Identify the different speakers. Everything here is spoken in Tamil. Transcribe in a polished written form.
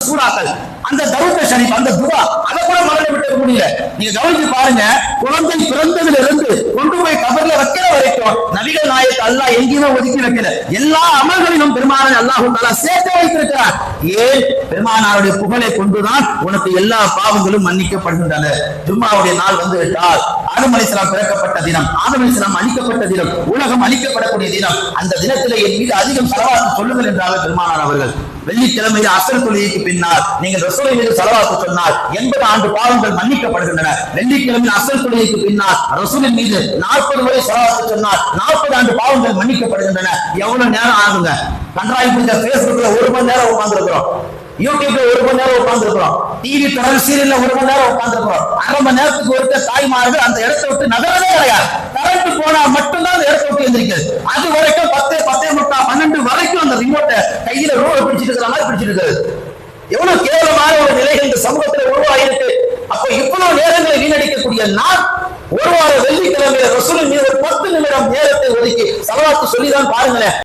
Speaker 1: சூறாக்கள், அந்த தருத்த ஷரீப், அந்த துவா, அதை கூட மறந்து விட்டு முடியல. நீங்க கவனிச்சு பாருங்க, குழந்தை பிறந்ததுல இருந்து கொண்டு போய் கபர்ல வைக்கிற வரைக்கும் நபிகள் நாயகத்தை அல்லாஹ் எங்கேயுமே ஒதுக்கி வைக்கல. எல்லா அமல்களிலும் பெருமானார் அல்லாஹ் தஆலா சேர்த்து வைத்திருக்கிறார். ஏன்? பெருமானாருடைய புகழை கொண்டுதான் உனக்கு எல்லா பாவங்களும் மன்னிக்கப்படுகின்றன. ஜும்மாவுடைய நாள் வந்து விட்டால், ஆதம் அலைஹிஸ்ஸலாம் பிறக்கப்பட்ட தினம், ஆதம் அலைஹிஸ்ஸலாம் அழிக்கப்பட்ட தினம், உலகம் அழிக்கப்படக்கூடிய தினம், அந்த தினத்திலே என் மீது அதிகம் ஸலவாத் சொல்லுங்கள் என்றார்கள் பெருமானார் அவர்கள். வெள்ளிக்கிழமையில் அஸ்ர் தொழுகைக்கு பின்னால் நீங்கள் ரசூலை மீது ஸலவாத் சொன்னால் 80 ஆண்டு பாவங்கள் மன்னிக்கப்படுகின்றன. வெள்ளிக்கிழமையில் அஸ்ர் தொழுகைக்கு பின்னால் ரசூலின் மீது 40 முறை ஸலவாத் சொன்னால் 40 ஆண்டு பாவங்கள் மன்னிக்கப்படுகின்றன. எவ்வளவு நேரம் ஆகுங்க? கன்றாய் பிடிச்ச பேஸ்புக்ல 1 மணி நேரம் உட்கார்ந்து இருக்கிறோம், யூடியூப்ல 1 மணி நேரம் உட்கார்ந்து இருக்கிறோம், டிவி தொடர் சீரியல்ல 1 மணி நேரம் உட்கார்ந்து இருக்கிறோம். அரை மணி நேரத்துக்கு ஒருத்த தாய்மார்கள் அந்த இடத்தை விட்டு நகரவே கிடையாது. கரண்ட் போனா மட்டும்தான் அந்த இடத்தை விட்டு எந்திரிக்கிறது. அது வரைக்கும் 10, 10:30, 12 வரைக்கும் அந்த ரிமோட்டை கையில ரோட பிடிச்சிட்டு இருக்கிற மாதிரி பிடிச்சிட்டு இருக்கிறது. எவ்வளவு கேவலமான ஒரு நிலைகள் இந்த சமூகத்தில் உருவாயிருக்கு. அப்ப இவ்வளவு நேரங்களை வீணடிக்கக்கூடிய நான் ஒரு வார வெள்ளிக்கிழமையில ரசூலின் மீது 10 நிமிடம் நேரத்தை ஒதுக்கி ஸலவாத் சொல்லிதான் பாருங்களேன்.